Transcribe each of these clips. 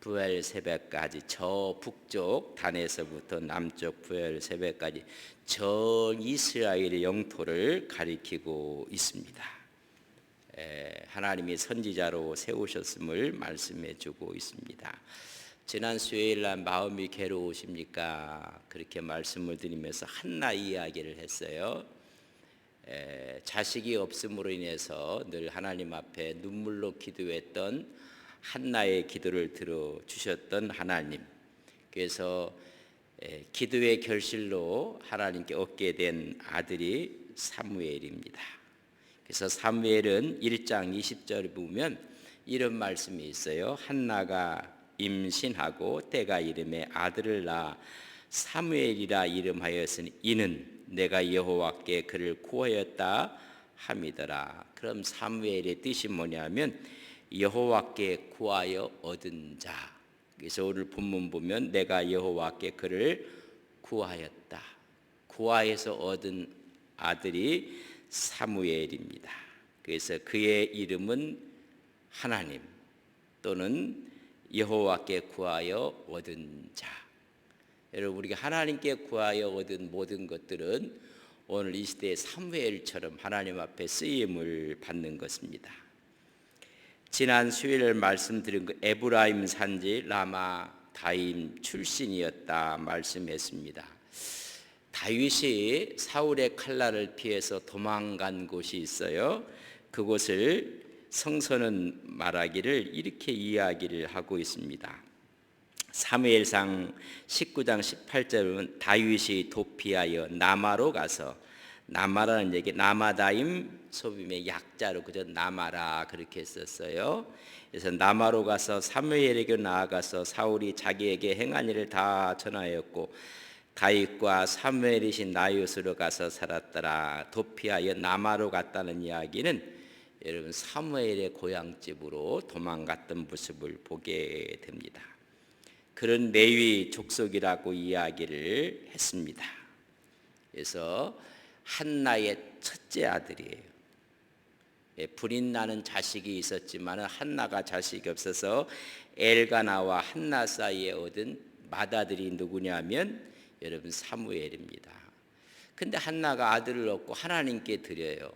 부엘 세배까지 저 북쪽 단에서부터 남쪽 부엘 세배까지 전 이스라엘의 영토를 가리키고 있습니다. 하나님이 선지자로 세우셨음을 말씀해주고 있습니다. 지난 수요일날 마음이 괴로우십니까? 그렇게 말씀을 드리면서 한나 이야기를 했어요. 자식이 없음으로 인해서 늘 하나님 앞에 눈물로 기도했던 한나의 기도를 들어주셨던 하나님, 그래서 기도의 결실로 하나님께 얻게 된 아들이 사무엘입니다. 그래서 사무엘은 1장 20절에 보면 이런 말씀이 있어요. 한나가 임신하고 때가 이름에 아들을 낳아 사무엘이라 이름하였으니 이는 내가 여호와께 그를 구하였다 함이더라. 그럼 사무엘의 뜻이 뭐냐면 여호와께 구하여 얻은 자. 그래서 오늘 본문 보면 내가 여호와께 그를 구하였다. 구하여서 얻은 아들이 사무엘입니다. 그래서 그의 이름은 하나님 또는 여호와께 구하여 얻은 자. 여러분, 우리가 하나님께 구하여 얻은 모든 것들은 오늘 이 시대의 사무엘처럼 하나님 앞에 쓰임을 받는 것입니다. 지난 수요일 말씀드린 그 에브라임 산지 라마 다임 출신이었다 말씀했습니다. 다윗이 사울의 칼날을 피해서 도망간 곳이 있어요. 그곳을 성서는 말하기를 이렇게 이야기를 하고 있습니다. 사무엘상 19장 18절은 다윗이 도피하여 나마로 가서, 나마라는 얘기 나마다임 소빔의 약자로 그저 나마라 그렇게 썼어요. 그래서 나마로 가서 사무엘에게 나아가서 사울이 자기에게 행한 일을 다 전하였고 다윗과 사무엘이신 나윗으로 가서 살았더라. 도피하여 나마로 갔다는 이야기는 여러분 사무엘의 고향집으로 도망갔던 모습을 보게 됩니다. 그런 레위 족속이라고 이야기를 했습니다. 그래서 한나의 첫째 아들이에요. 불인 나는 자식이 있었지만 한나가 자식이 없어서 엘가나와 한나 사이에 얻은 맏아들이 누구냐면 여러분 사무엘입니다. 근데 한나가 아들을 얻고 하나님께 드려요.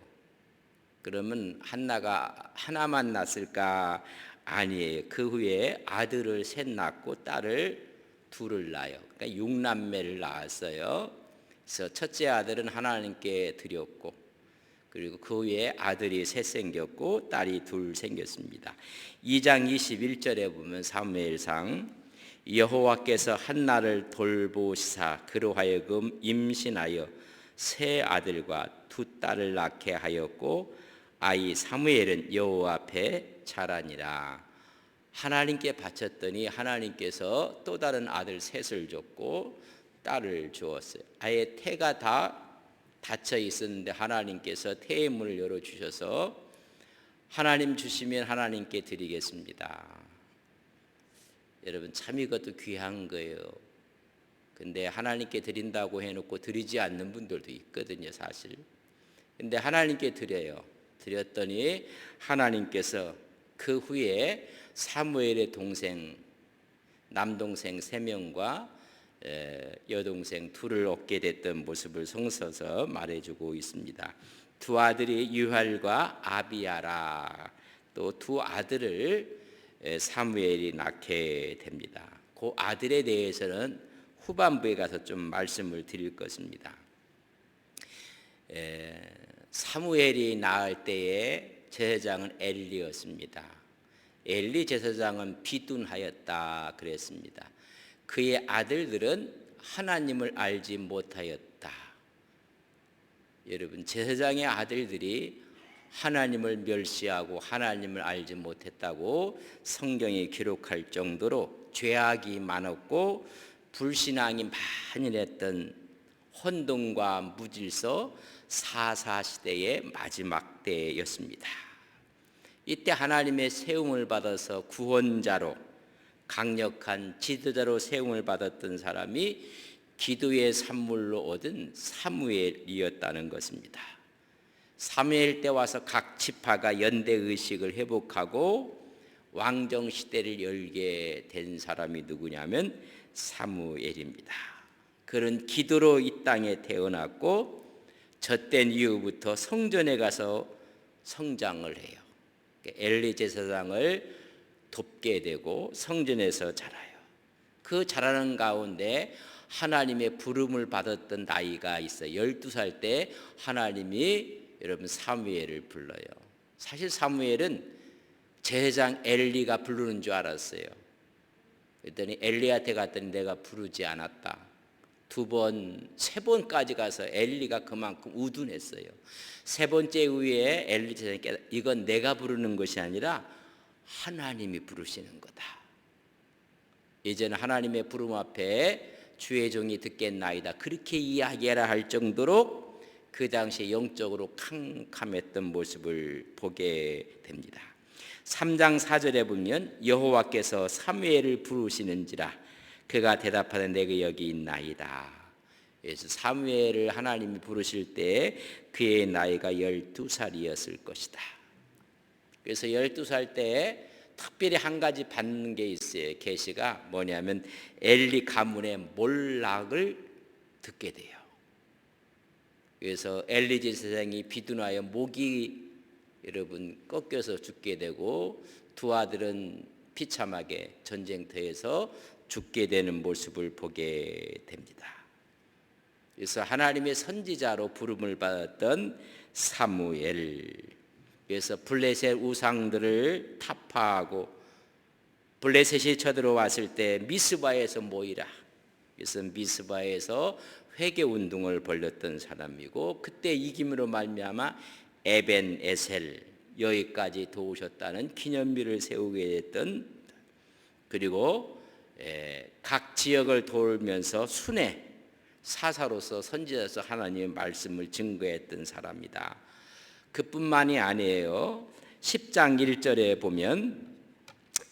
그러면 한나가 하나만 낳았을까? 아니에요. 그 후에 아들을 셋 낳고 딸을 둘을 낳아요. 그러니까 6남매를 낳았어요. 그래서 첫째 아들은 하나님께 드렸고, 그리고 그 후에 아들이 셋 생겼고 딸이 둘 생겼습니다. 2장 21절에 보면 사무엘상 여호와께서 한나를 돌보시사 그로 하여금 임신하여 세 아들과 두 딸을 낳게 하였고 아이 사무엘은 여호와 앞에 자라니라. 하나님께 바쳤더니 하나님께서 또 다른 아들 셋을 줬고 딸을 주었어요. 아예 태가 다 닫혀 있었는데 하나님께서 태의 문을 열어주셔서 하나님 주시면 하나님께 드리겠습니다. 여러분 참 이것도 귀한 거예요. 근데 하나님께 드린다고 해놓고 드리지 않는 분들도 있거든요, 사실. 근데 하나님께 드려요. 드렸더니 하나님께서 그 후에 사무엘의 동생, 남동생 3명과 여동생 2를 얻게 됐던 모습을 성서서 말해주고 있습니다. 두 아들이 유할과 아비야라, 또 두 아들을 사무엘이 낳게 됩니다. 그 아들에 대해서는 후반부에 가서 좀 말씀을 드릴 것입니다. 사무엘이 낳을 때에 제사장은 엘리였습니다. 엘리 제사장은 비둔하였다 그랬습니다. 그의 아들들은 하나님을 알지 못하였다. 여러분 제사장의 아들들이 하나님을 멸시하고 하나님을 알지 못했다고 성경이 기록할 정도로 죄악이 많았고 불신앙이 많이 냈던 혼돈과 무질서 사사시대의 마지막 때였습니다. 이때 하나님의 세움을 받아서 구원자로 강력한 지도자로 세움을 받았던 사람이 기도의 산물로 얻은 사무엘이었다는 것입니다. 사무엘 때 와서 각 지파가 연대의식을 회복하고 왕정 시대를 열게 된 사람이 누구냐면 사무엘입니다. 그는 기도로 이 땅에 태어났고 젖된 이후부터 성전에 가서 성장을 해요. 엘리 제사장을 돕게 되고 성전에서 자라요. 그 자라는 가운데 하나님의 부름을 받았던 나이가 있어요. 12살 때 하나님이 여러분 사무엘을 불러요. 사실 사무엘은 제사장 엘리가 부르는 줄 알았어요. 그랬더니 엘리한테 갔더니 내가 부르지 않았다. 2번, 3번까지 가서 엘리가 그만큼 우둔했어요. 3번째 후에 엘리 제사장이 깨달아 이건 내가 부르는 것이 아니라 하나님이 부르시는 거다. 이제는 하나님의 부름 앞에 주의 종이 듣겠나이다. 그렇게 이야기하라 할 정도로 그 당시에 영적으로 캄캄했던 모습을 보게 됩니다. 3장 4절에 보면 여호와께서 사무엘을 부르시는지라 그가 대답하되 내가 여기 있나이다. 그래서 사무엘을 하나님이 부르실 때 그의 나이가 12살이었을 것이다. 그래서 12살 때 특별히 한 가지 받는 게 있어요. 계시가 뭐냐면 엘리 가문의 몰락을 듣게 돼요. 그래서 엘리 제사장이 비둔하여 목이 여러분 꺾여서 죽게 되고 두 아들은 비참하게 전쟁터에서 죽게 되는 모습을 보게 됩니다. 그래서 하나님의 선지자로 부름을 받았던 사무엘, 그래서 블레셋 우상들을 타파하고 블레셋이 쳐들어왔을 때 미스바에서 모이라. 그래서 미스바에서 회개 운동을 벌였던 사람이고 그때 이김으로 말미암아 에벤 에셀 여기까지 도우셨다는 기념비를 세우게 됐던, 그리고 각 지역을 돌면서 순회 사사로서 선지자로서 하나님의 말씀을 증거했던 사람이다. 그뿐만이 아니에요. 10장 1절에 보면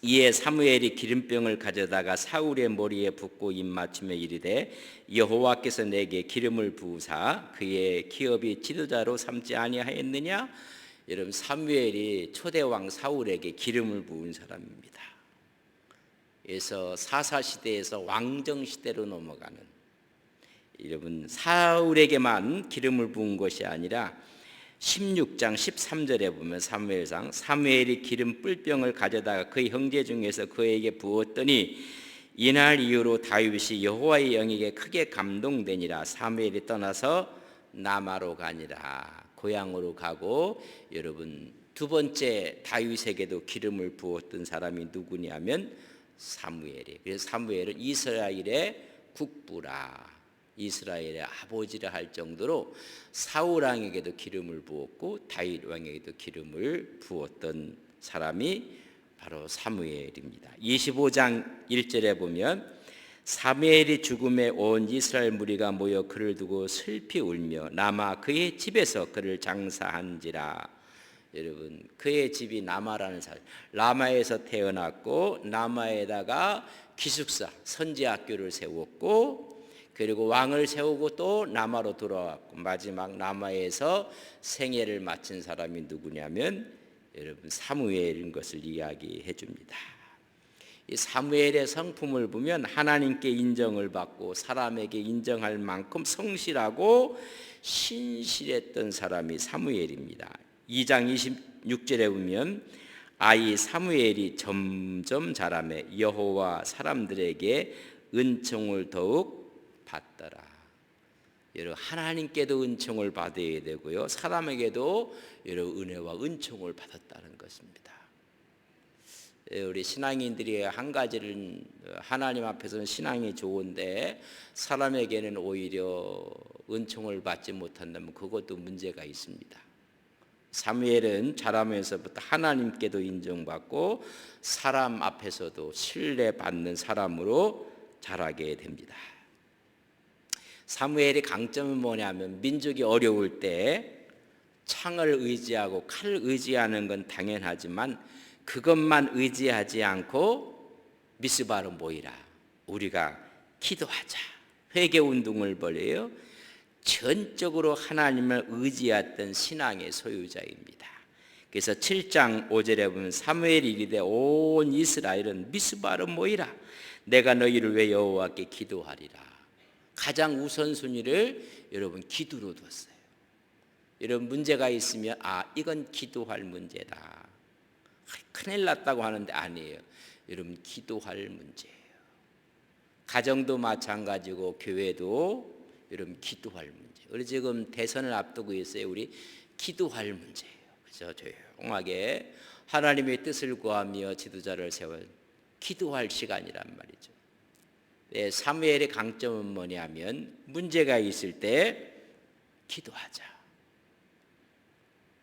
이에 사무엘이 기름병을 가져다가 사울의 머리에 붓고 입맞춤에 이르되 여호와께서 내게 기름을 부으사 그의 기업이 지도자로 삼지 아니하였느냐. 여러분 사무엘이 초대왕 사울에게 기름을 부은 사람입니다. 그래서 사사시대에서 왕정시대로 넘어가는, 여러분 사울에게만 기름을 부은 것이 아니라 16장 13절에 보면 사무엘상 사무엘이 기름 뿔병을 가져다가 그의 형제 중에서 그에게 부었더니 이날 이후로 다윗이 여호와의 영에게 크게 감동되니라. 사무엘이 떠나서 라마로 가니라. 고향으로 가고, 여러분 두 번째 다윗에게도 기름을 부었던 사람이 누구냐면 사무엘이. 그래서 사무엘은 이스라엘의 국부라, 이스라엘의 아버지라 할 정도로 사울 왕에게도 기름을 부었고 다윗 왕에게도 기름을 부었던 사람이 바로 사무엘입니다. 25장 1절에 보면 사무엘이 죽음에 온 이스라엘 무리가 모여 그를 두고 슬피 울며 라마 그의 집에서 그를 장사한지라. 여러분 그의 집이 라마라는 사람, 라마에서 태어났고 라마에다가 기숙사 선지학교를 세웠고, 그리고 왕을 세우고 또 라마로 돌아왔고 마지막 라마에서 생애를 마친 사람이 누구냐면 여러분 사무엘인 것을 이야기해 줍니다. 이 사무엘의 성품을 보면 하나님께 인정을 받고 사람에게 인정할 만큼 성실하고 신실했던 사람이 사무엘입니다. 2장 26절에 보면 아이 사무엘이 점점 자라매 여호와 사람들에게 은총을 더욱 받더라. 여러분 하나님께도 은총을 받아야 되고요, 사람에게도 여러분 은혜와 은총을 받았다는 것입니다. 우리 신앙인들이 한 가지는 하나님 앞에서는 신앙이 좋은데 사람에게는 오히려 은총을 받지 못한다면 그것도 문제가 있습니다. 사무엘은 자라면서부터 하나님께도 인정받고 사람 앞에서도 신뢰받는 사람으로 자라게 됩니다. 사무엘의 강점은 뭐냐면 민족이 어려울 때 창을 의지하고 칼을 의지하는 건 당연하지만 그것만 의지하지 않고 미스바로 모이라, 우리가 기도하자, 회개운동을 벌여요. 전적으로 하나님을 의지했던 신앙의 소유자입니다. 그래서 7장 5절에 보면 사무엘이 이르되 온 이스라엘은 미스바로 모이라. 내가 너희를 위해 여호와께 기도하리라. 가장 우선순위를 여러분 기도로 뒀어요. 여러분 문제가 있으면 이건 기도할 문제다. 큰일 났다고 하는데 아니에요. 여러분 기도할 문제예요. 가정도 마찬가지고 교회도 여러분 기도할 문제. 우리 지금 대선을 앞두고 있어요. 우리 기도할 문제예요. 그래서 조용하게 하나님의 뜻을 구하며 지도자를 세워 기도할 시간이란 말이죠. 사무엘의 강점은 뭐냐면 문제가 있을 때 기도하자.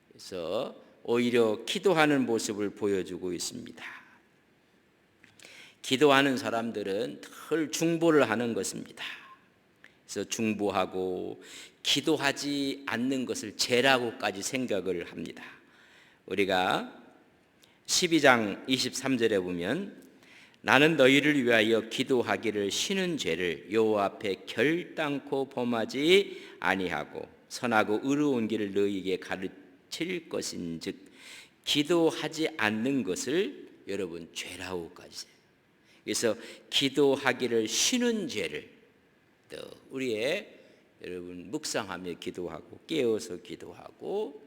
그래서 오히려 기도하는 모습을 보여주고 있습니다. 기도하는 사람들은 늘 중보를 하는 것입니다. 그래서 중보하고 기도하지 않는 것을 죄라고까지 생각을 합니다. 우리가 12장 23절에 보면 나는 너희를 위하여 기도하기를 쉬는 죄를 여호와 앞에 결단코 범하지 아니하고 선하고 의로운 길을 너희에게 가르칠 것인즉 기도하지 않는 것을 여러분 죄라고까지. 그래서 기도하기를 쉬는 죄를 또 우리의 여러분 묵상하며 기도하고 깨어서 기도하고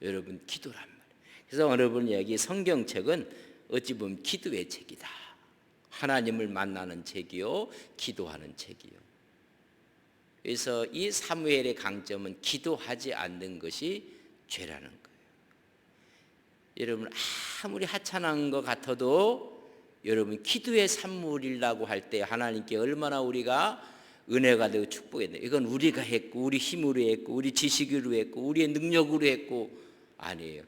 여러분 기도란 말이에요. 그래서 여러분 여기 성경책은 어찌 보면 기도의 책이다. 하나님을 만나는 책이요, 기도하는 책이요. 그래서 이 사무엘의 강점은 기도하지 않는 것이 죄라는 거예요. 여러분 아무리 하찮은 것 같아도 여러분 기도의 산물이라고 할 때 하나님께 얼마나 우리가 은혜가 되고 축복했네. 이건 우리가 했고 우리 힘으로 했고 우리 지식으로 했고 우리의 능력으로 했고 아니에요.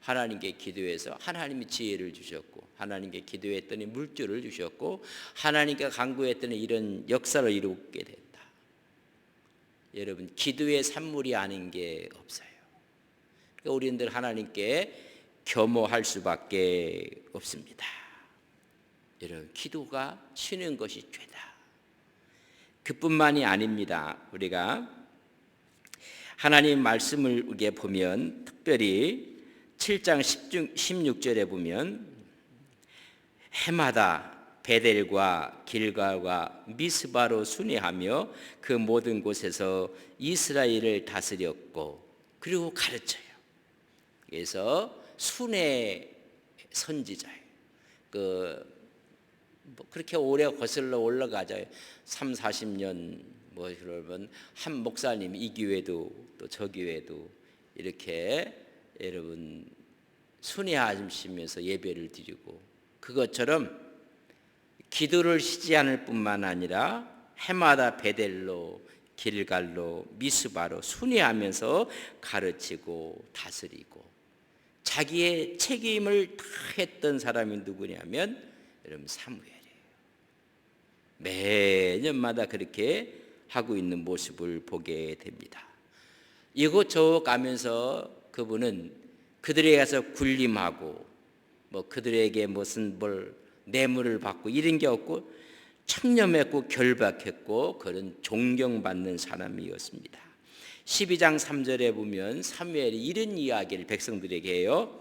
하나님께 기도해서 하나님이 지혜를 주셨고 하나님께 기도했더니 물줄을 주셨고 하나님께 간구했더니 이런 역사를 이루게 됐다. 여러분 기도의 산물이 아닌 게 없어요. 그러니까 우리들 하나님께 겸허할 수밖에 없습니다. 여러분 기도가 쉬는 것이 죄다. 그뿐만이 아닙니다. 우리가 하나님 말씀을 우리가 보면 특별히 7장 16절에 보면 해마다 베델과 길갈과 미스바로 순회하며 그 모든 곳에서 이스라엘을 다스렸고 그리고 가르쳐요. 그래서 순회 선지자예요. 그렇게 오래 거슬러 올라가죠. 3, 40년 그러면 한 목사님 이 교회도 또 저 교회도 이렇게 여러분 순회하시면서 예배를 드리고 그것처럼 기도를 쉬지 않을 뿐만 아니라 해마다 베델로 길갈로 미스바로 순회하면서 가르치고 다스리고 자기의 책임을 다 했던 사람이 누구냐면 여러분 사무엘이에요. 매년마다 그렇게 하고 있는 모습을 보게 됩니다. 이곳저곳 가면서 그분은 그들에게 가서 군림하고 그들에게 무슨 뇌물을 받고 이런 게 없고 청렴했고 결박했고 그런 존경받는 사람이었습니다. 12장 3절에 보면 사무엘이 이런 이야기를 백성들에게 해요.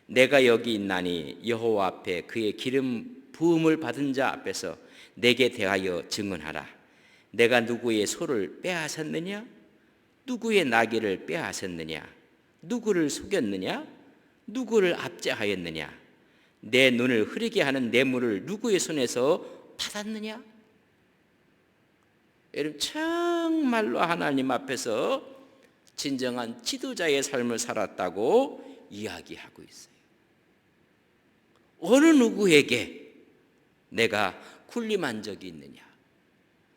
내가 여기 있나니 여호와 앞에 그의 기름 부음을 받은 자 앞에서 내게 대하여 증언하라. 내가 누구의 소를 빼앗았느냐? 누구의 나귀를 빼앗았느냐? 누구를 속였느냐? 누구를 압제하였느냐? 내 눈을 흐리게 하는 뇌물을 누구의 손에서 받았느냐? 여러분 정말로 하나님 앞에서 진정한 지도자의 삶을 살았다고 이야기하고 있어요. 어느 누구에게 내가 군림한 적이 있느냐?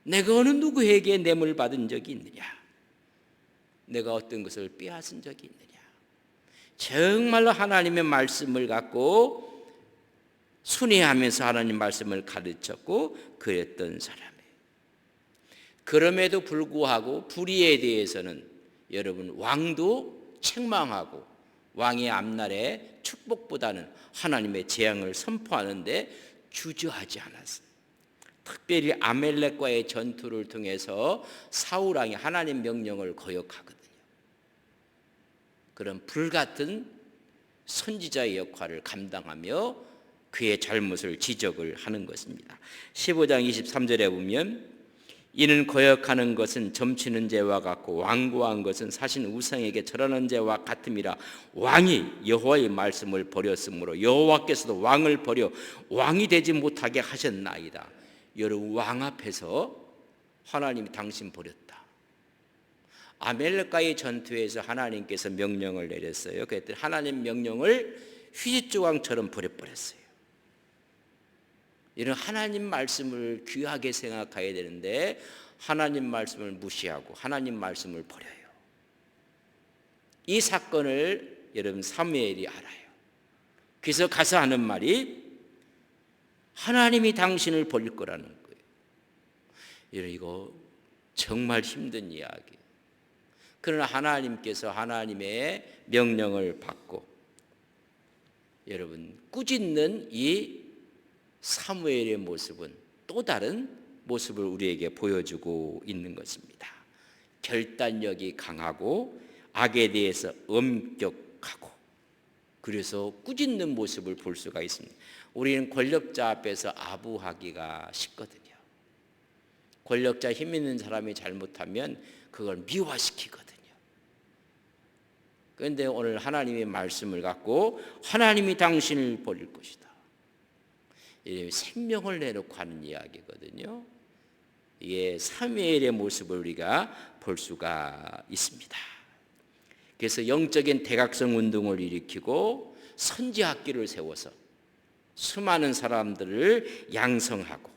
내가 어느 누구에게 뇌물 받은 적이 있느냐? 내가 어떤 것을 빼앗은 적이 있느냐? 정말로 하나님의 말씀을 갖고 순회하면서 하나님 말씀을 가르쳤고 그랬던 사람이에요. 그럼에도 불구하고 불의에 대해서는 여러분 왕도 책망하고 왕의 앞날에 축복보다는 하나님의 재앙을 선포하는데 주저하지 않았어요. 특별히 아멜렉과의 전투를 통해서 사울 왕이 하나님 명령을 거역하거든요. 그런 불같은 선지자의 역할을 감당하며 그의 잘못을 지적을 하는 것입니다. 15장 23절에 보면 이는 거역하는 것은 점치는 죄와 같고 완고한 것은 사신 우상에게 절하는 죄와 같음이라. 왕이 여호와의 말씀을 버렸으므로 여호와께서도 왕을 버려 왕이 되지 못하게 하셨나이다. 여러분, 왕 앞에서 하나님이 당신 버렸다. 아멜렉과의 전투에서 하나님께서 명령을 내렸어요. 그랬더니 하나님 명령을 휘짓조각처럼 버려버렸어요. 이런 하나님 말씀을 귀하게 생각해야 되는데 하나님 말씀을 무시하고 하나님 말씀을 버려요. 이 사건을 여러분 사무엘이 알아요. 그래서 가서 하는 말이 하나님이 당신을 버릴 거라는 거예요. 여러분, 이거 정말 힘든 이야기예요. 그러나 하나님께서 하나님의 명령을 받고 여러분 꾸짖는 이 사무엘의 모습은 또 다른 모습을 우리에게 보여주고 있는 것입니다. 결단력이 강하고 악에 대해서 엄격하고 그래서 꾸짖는 모습을 볼 수가 있습니다. 우리는 권력자 앞에서 아부하기가 쉽거든요. 권력자 힘 있는 사람이 잘못하면 그걸 미화시키거든요. 그런데 오늘 하나님의 말씀을 갖고 하나님이 당신을 버릴 것이다. 생명을 내놓고 하는 이야기거든요. 이게 사무엘의 모습을 우리가 볼 수가 있습니다. 그래서 영적인 대각성 운동을 일으키고 선지학기를 세워서 수많은 사람들을 양성하고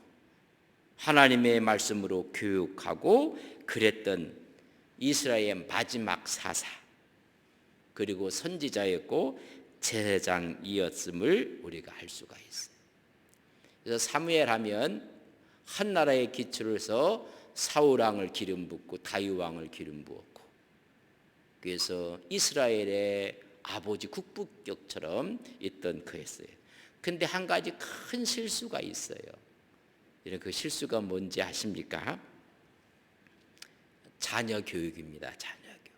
하나님의 말씀으로 교육하고 그랬던 이스라엘의 마지막 사사 그리고 선지자였고 제사장이었음을 우리가 알 수가 있어요. 그래서 사무엘 하면 한 나라의 기초를 해서 사울 왕을 기름 붓고 다윗 왕을 기름 부었고 그래서 이스라엘의 아버지 국부격처럼 있던 그였어요. 근데 한 가지 큰 실수가 있어요. 이런 그 실수가 뭔지 아십니까? 자녀 교육입니다. 자녀 교육.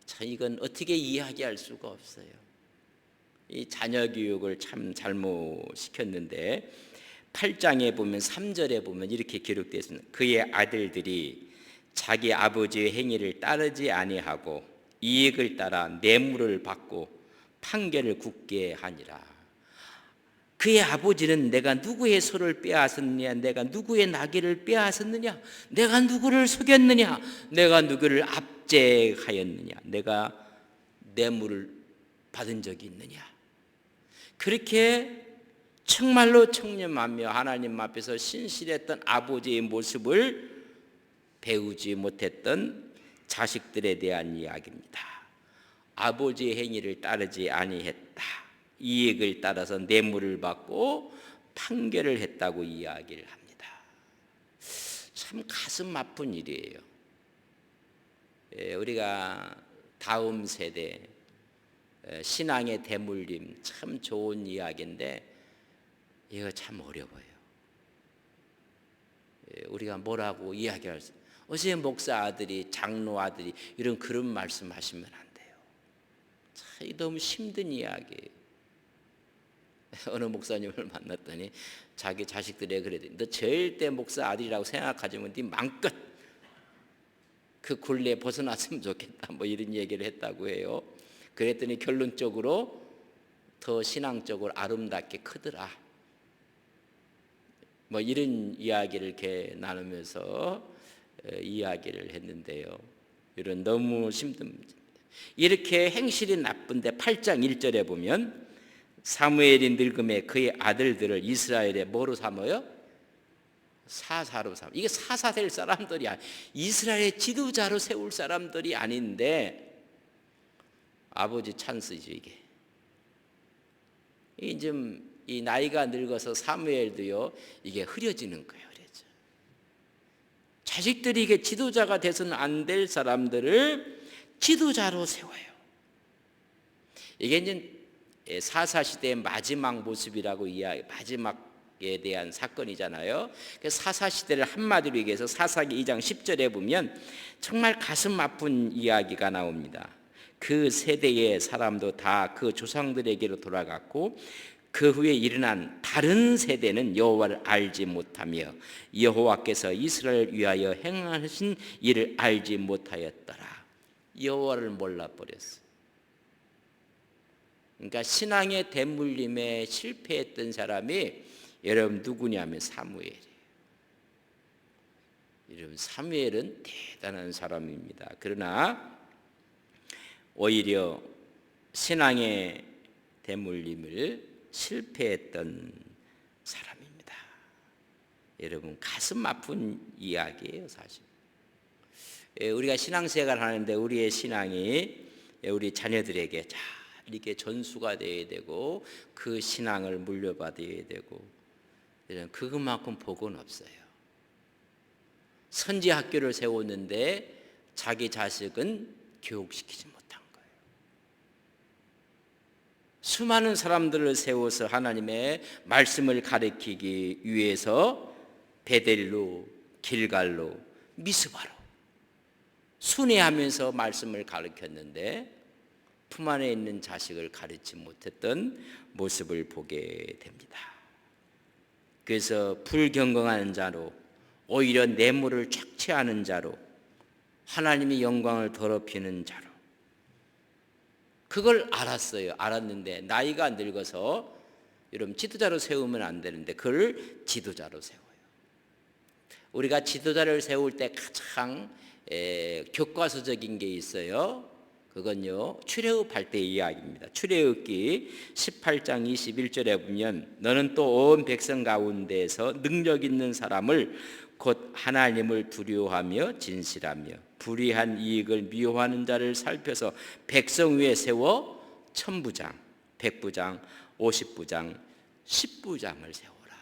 참 이건 어떻게 이야기할 수가 없어요. 이 자녀 교육을 참 잘못 시켰는데 8장에 보면 3절에 보면 이렇게 기록되어 있습니다. 그의 아들들이 자기 아버지의 행위를 따르지 아니하고 이익을 따라 뇌물을 받고 판결을 굳게 하니라. 그의 아버지는 내가 누구의 소를 빼앗았느냐, 내가 누구의 나귀를 빼앗았느냐, 내가 누구를 속였느냐, 내가 누구를 압제하였느냐, 내가 뇌물을 받은 적이 있느냐. 그렇게 정말로 청렴하며 하나님 앞에서 신실했던 아버지의 모습을 배우지 못했던 자식들에 대한 이야기입니다. 아버지의 행위를 따르지 아니했다. 이익을 따라서 뇌물을 받고 판결을 했다고 이야기를 합니다. 참 가슴 아픈 일이에요. 우리가 다음 세대 신앙의 대물림 참 좋은 이야기인데 이거 참 어려워요. 우리가 뭐라고 이야기할 수 어제 목사 아들이 장로 아들이 이런 그런 말씀하시면 안 돼요. 참 너무 힘든 이야기예요. 어느 목사님을 만났더니 자기 자식들에게 그래도 너 절대 목사 아들이라고 생각하지만 네 마음껏 그 굴레에 벗어났으면 좋겠다 뭐 이런 얘기를 했다고 해요. 그랬더니 결론적으로 더 신앙적으로 아름답게 크더라 뭐 이런 이야기를 이렇게 나누면서 이야기를 했는데요. 이런 너무 힘든 문제입니다. 이렇게 행실이 나쁜데 8장 1절에 보면 사무엘이 늙음에 그의 아들들을 이스라엘에 뭐로 삼아요? 사사로 삼아. 이게 사사 될 사람들이 아니 이스라엘의 지도자로 세울 사람들이 아닌데 아버지 찬스죠 이게. 이제 이 나이가 늙어서 사무엘도요 이게 흐려지는 거예요. 그래서 자식들이 이게 지도자가 돼서는 안 될 사람들을 지도자로 세워요. 이게 이제 사사 시대의 마지막 모습이라고 이야기, 마지막에 대한 사건이잖아요. 사사 시대를 한마디로 얘기해서 사사기 2장 10절에 보면 정말 가슴 아픈 이야기가 나옵니다. 그 세대의 사람도 다 그 조상들에게로 돌아갔고 그 후에 일어난 다른 세대는 여호와를 알지 못하며 여호와께서 이스라엘을 위하여 행하신 일을 알지 못하였더라. 여호와를 몰라버렸어. 그러니까 신앙의 대물림에 실패했던 사람이 여러분 누구냐면 사무엘이에요. 여러분 사무엘은 대단한 사람입니다. 그러나 오히려 신앙의 대물림을 실패했던 사람입니다. 여러분 가슴 아픈 이야기예요, 사실. 우리가 신앙생활을 하는데 우리의 신앙이 우리 자녀들에게 잘 이렇게 전수가 되어야 되고 그 신앙을 물려받아야 되고 그것만큼 복은 없어요. 선지 학교를 세웠는데 자기 자식은 교육시키지 못한 거예요. 수많은 사람들을 세워서 하나님의 말씀을 가르치기 위해서 베델로, 길갈로, 미스바로 순회하면서 말씀을 가르쳤는데 품 안에 있는 자식을 가르치지 못했던 모습을 보게 됩니다. 그래서 불경건한 자로 오히려 뇌물을 착취하는 자로 하나님의 영광을 더럽히는 자로 그걸 알았어요. 알았는데 나이가 늙어서 여러분 지도자로 세우면 안 되는데 그를 지도자로 세워요. 우리가 지도자를 세울 때 가장 교과서적인 게 있어요. 그건요 출애굽할 때 이야기입니다. 출애굽기 18장 21절에 보면 너는 또 온 백성 가운데에서 능력 있는 사람을 곧 하나님을 두려워하며 진실하며 불의한 이익을 미워하는 자를 살펴서 백성 위에 세워 천부장, 백부장, 50부장, 10부장을 세워라.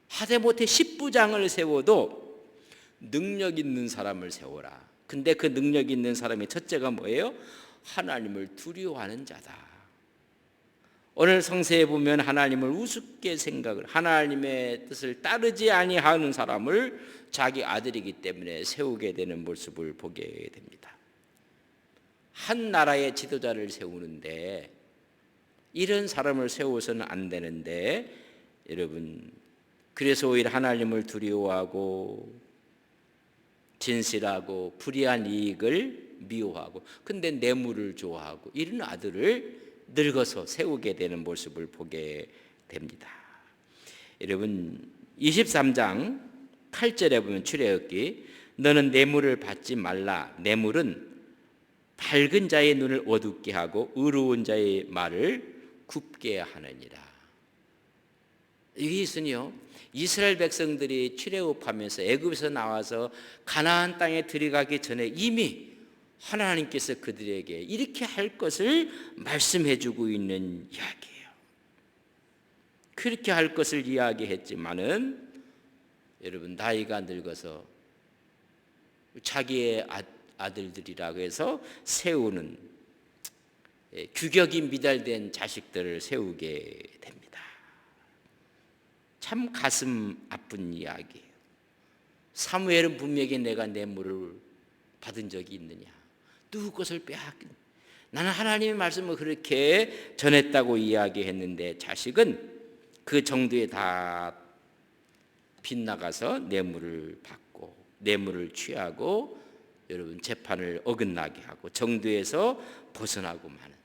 하다못해 10부장을 세워도 능력 있는 사람을 세워라. 근데 그 능력 있는 사람의 첫째가 뭐예요? 하나님을 두려워하는 자다. 오늘 성서에 보면 하나님을 우습게 생각을 하나님의 뜻을 따르지 아니하는 사람을 자기 아들이기 때문에 세우게 되는 모습을 보게 됩니다. 한 나라의 지도자를 세우는데 이런 사람을 세워서는 안 되는데 여러분 그래서 오히려 하나님을 두려워하고 진실하고 불의한 이익을 미워하고 근데 뇌물을 좋아하고 이런 아들을 늙어서 세우게 되는 모습을 보게 됩니다. 여러분 23장 8절에 보면 출애굽기 너는 뇌물을 받지 말라. 뇌물은 밝은 자의 눈을 어둡게 하고 의로운 자의 말을 굽게 하느니라. 이게 있으니요 이스라엘 백성들이 출애굽하면서 애굽에서 나와서 가나안 땅에 들어가기 전에 이미 하나님께서 그들에게 이렇게 할 것을 말씀해 주고 있는 이야기예요. 그렇게 할 것을 이야기했지만은 여러분 나이가 늙어서 자기의 아들들이라고 해서 세우는 규격이 미달된 자식들을 세우게 됩니다. 참 가슴 아픈 이야기예요. 사무엘은 분명히 내가 뇌물을 받은 적이 있느냐? 누구 것을 빼앗긴? 나는 하나님의 말씀을 그렇게 전했다고 이야기했는데 자식은 그 정도에 다 빗나가서 뇌물을 받고 뇌물을 취하고 여러분 재판을 어긋나게 하고 정도에서 벗어나고 마는.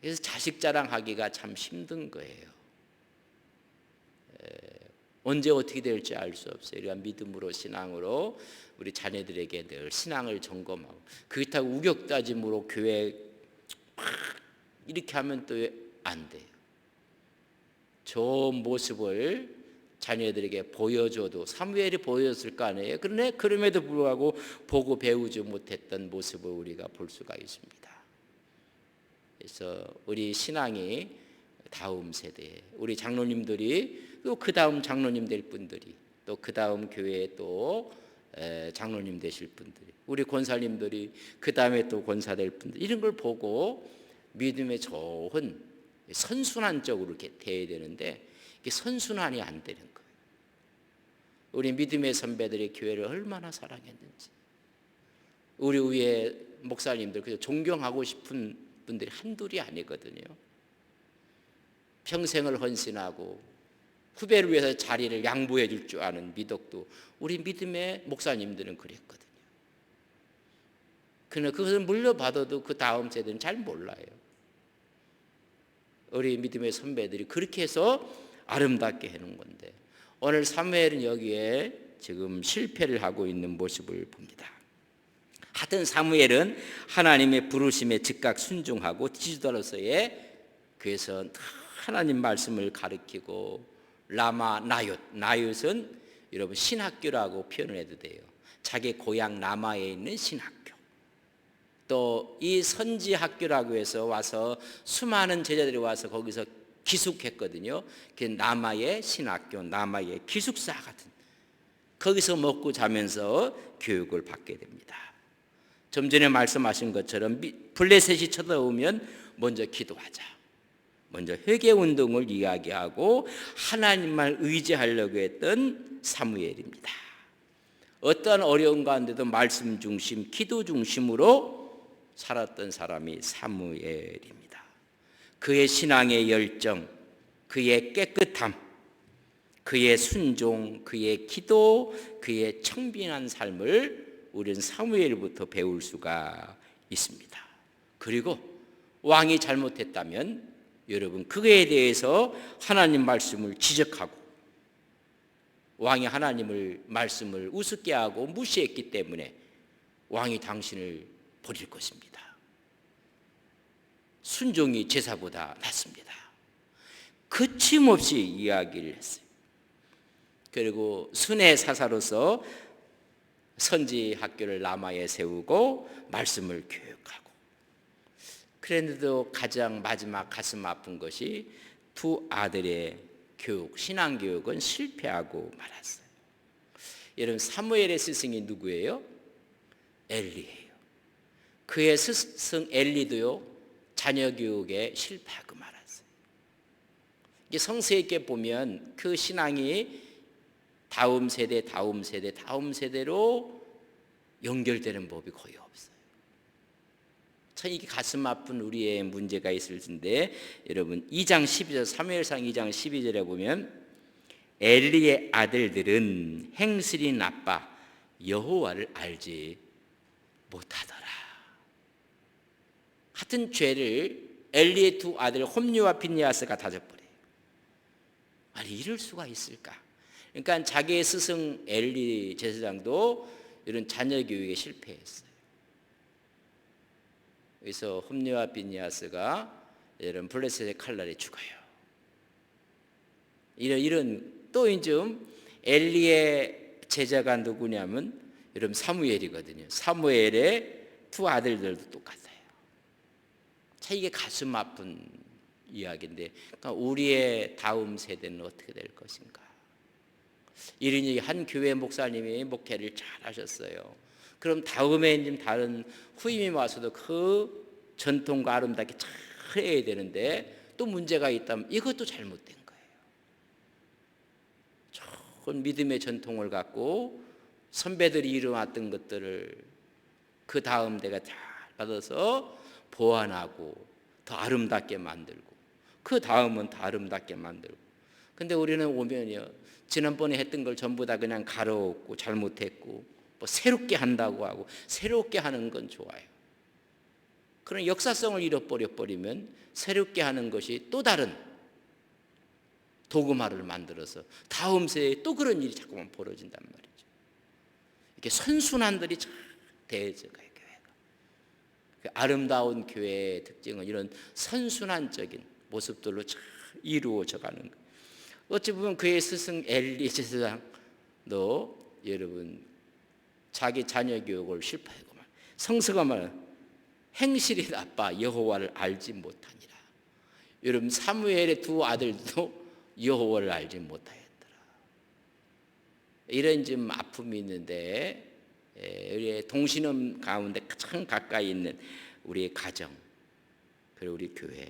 그래서 자식 자랑하기가 참 힘든 거예요. 언제 어떻게 될지 알 수 없어요. 우리가 믿음으로 신앙으로 우리 자녀들에게 늘 신앙을 점검하고 그렇다고 우격다짐으로 교회 이렇게 하면 또 안 돼요. 좋은 모습을 자녀들에게 보여줘도 사무엘이 보여줬을 거 아니에요. 그러네 그럼에도 불구하고 보고 배우지 못했던 모습을 우리가 볼 수가 있습니다. 그래서 우리 신앙이 다음 세대 우리 장로님들이 또 그 다음 장로님 될 분들이 또 그 다음 교회에 또 장로님 되실 분들이 우리 권사님들이 그 다음에 또 권사 될 분들 이런 걸 보고 믿음의 좋은 선순환적으로 이렇게 돼야 되는데 이게 선순환이 안 되는 거예요. 우리 믿음의 선배들이 교회를 얼마나 사랑했는지 우리 위에 목사님들 그저 존경하고 싶은 분들이 한둘이 아니거든요. 평생을 헌신하고 후배를 위해서 자리를 양보해 줄 줄 아는 미덕도 우리 믿음의 목사님들은 그랬거든요. 그러나 그것을 물려받아도 그 다음 세대는 잘 몰라요. 우리 믿음의 선배들이 그렇게 해서 아름답게 해놓은 건데 오늘 사무엘은 여기에 지금 실패를 하고 있는 모습을 봅니다. 하여튼 사무엘은 하나님의 부르심에 즉각 순종하고 지도자로서의 그래서 하나님 말씀을 가르치고 라마 나얏은 여러분 신학교라고 표현을 해도 돼요. 자기 고향 라마에 있는 신학교. 또 이 선지 학교라고 해서 와서 수많은 제자들이 와서 거기서 기숙했거든요. 그 남아의 신학교, 남아의 기숙사 같은 거기서 먹고 자면서 교육을 받게 됩니다. 좀 전에 말씀하신 것처럼 블레셋이 쳐다오면 먼저 기도하자. 먼저 회개운동을 이야기하고 하나님만 의지하려고 했던 사무엘입니다. 어떠한 어려운 가운데도 말씀 중심, 기도 중심으로 살았던 사람이 사무엘입니다. 그의 신앙의 열정, 그의 깨끗함, 그의 순종, 그의 기도, 그의 청빈한 삶을 우리는 사무엘부터 배울 수가 있습니다. 그리고 왕이 잘못했다면 여러분 그에 대해서 하나님 말씀을 지적하고 왕이 하나님을 말씀을 우습게 하고 무시했기 때문에 왕이 당신을 버릴 것입니다. 순종이 제사보다 낫습니다. 거침없이 이야기를 했어요. 그리고 순회 사사로서 선지 학교를 라마에 세우고 말씀을 교육하고 그런데도 가장 마지막 가슴 아픈 것이 두 아들의 교육, 신앙교육은 실패하고 말았어요. 여러분 사무엘의 스승이 누구예요? 엘리예요. 그의 스승 엘리도요 자녀 교육에 실패하고 말았어요. 이게 성서에 보면 그 신앙이 다음 세대로 연결되는 법이 거의 없어요. 참 이게 가슴 아픈 우리의 문제가 있을 텐데 여러분 2장 12절 사무엘상 2장 12절에 보면 엘리의 아들들은 행실이 나빠 여호와를 알지 못하더라. 같은 죄를 엘리의 두 아들 홈리와 빈야스가 다져버려요. 아니 이럴 수가 있을까? 그러니까 자기의 스승 엘리 제사장도 이런 자녀 교육에 실패했어요. 그래서 홈리와 빈야스가 이런 블레셋의 칼날에 죽어요. 이런 또 이제 엘리의 제자가 누구냐면 여러분 사무엘이거든요. 사무엘의 두 아들들도 똑같아요. 참 이게 가슴 아픈 이야기인데 그러니까 우리의 다음 세대는 어떻게 될 것인가? 이런 한 교회 목사님이 목회를 잘 하셨어요. 그럼 다음에 다른 후임이 와서도 그 전통과 아름답게 잘 해야 되는데 또 문제가 있다면 이것도 잘못된 거예요. 좋은 믿음의 전통을 갖고 선배들이 이루어왔던 것들을 그 다음 대가 잘 받아서 보완하고 더 아름답게 만들고 그 다음은 더 아름답게 만들고 근데 우리는 오면요 지난번에 했던 걸 전부 다 그냥 가로없고 잘못했고 뭐 새롭게 한다고 하고 새롭게 하는 건 좋아요. 그런 역사성을 잃어버리면 새롭게 하는 것이 또 다른 도그마를 만들어서 다음 세대에 또 그런 일이 자꾸만 벌어진단 말이죠. 이렇게 선순환들이 잘 대해져가요. 교회가. 그 아름다운 교회의 특징은 이런 선순환적인 모습들로 잘 이루어져가는 거예요. 어찌 보면 그의 스승 엘리 제사장도 여러분 자기 자녀 교육을 실패하고 성서가 말하는 행실이 나빠 여호와를 알지 못하니라. 여러분 사무엘의 두 아들도 여호와를 알지 못하였더라. 이런 좀 아픔이 있는데 우리의 동신음 가운데 가장 가까이 있는 우리의 가정 그리고 우리 교회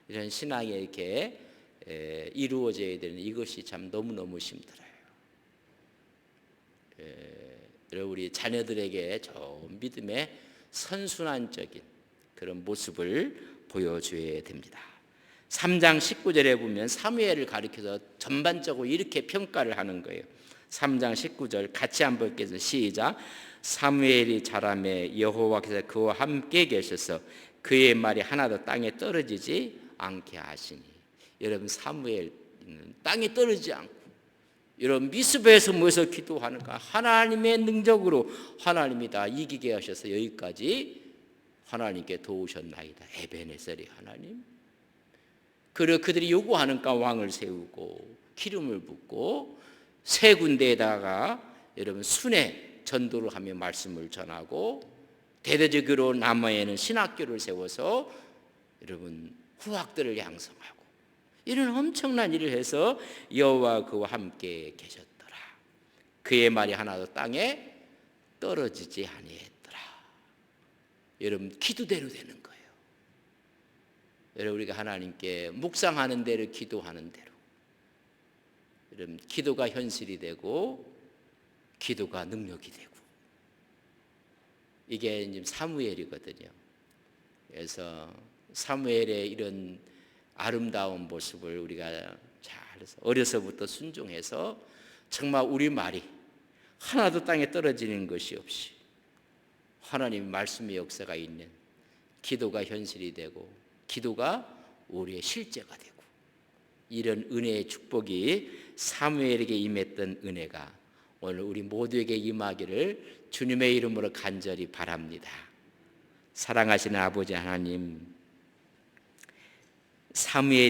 이런 신앙이 이렇게 이루어져야 되는 이것이 참 너무너무 힘들어요. 우리 자녀들에게 좋은 믿음의 선순환적인 그런 모습을 보여줘야 됩니다. 3장 19절에 보면 사무엘을 가리켜서 전반적으로 이렇게 평가를 하는 거예요. 3장 19절 같이 한번 읽겠습니다. 시작. 사무엘이 자라매 여호와께서 그와 함께 계셔서 그의 말이 하나도 땅에 떨어지지 않게 하시니. 여러분, 사무엘은 땅에 떨어지지 않고 여러분 미스바에서 모여서 기도하는가? 하나님의 능력으로 하나님이 다 이기게 하셔서 여기까지 하나님께 도우셨나이다. 에베네셀이 하나님. 그리고 그들이 요구하는가 왕을 세우고 기름을 붓고 세 군데에다가 여러분 순회 전도를 하며 말씀을 전하고 대대적으로 남아에는 신학교를 세워서 여러분 후학들을 양성하고 이런 엄청난 일을 해서 여호와 그와 함께 계셨더라. 그의 말이 하나도 땅에 떨어지지 아니했더라. 여러분 기도대로 되는 거예요. 여러분 우리가 하나님께 묵상하는 대로 기도하는 대로 여러분 기도가 현실이 되고 기도가 능력이 되고 이게 지금 사무엘이거든요. 그래서 사무엘의 이런 아름다운 모습을 우리가 잘해서 어려서부터 순종해서 정말 우리 말이 하나도 땅에 떨어지는 것이 없이 하나님 말씀의 역사가 있는 기도가 현실이 되고 기도가 우리의 실제가 되고 이런 은혜의 축복이 사무엘에게 임했던 은혜가 오늘 우리 모두에게 임하기를 주님의 이름으로 간절히 바랍니다. 사랑하시는 아버지 하나님, 사무엘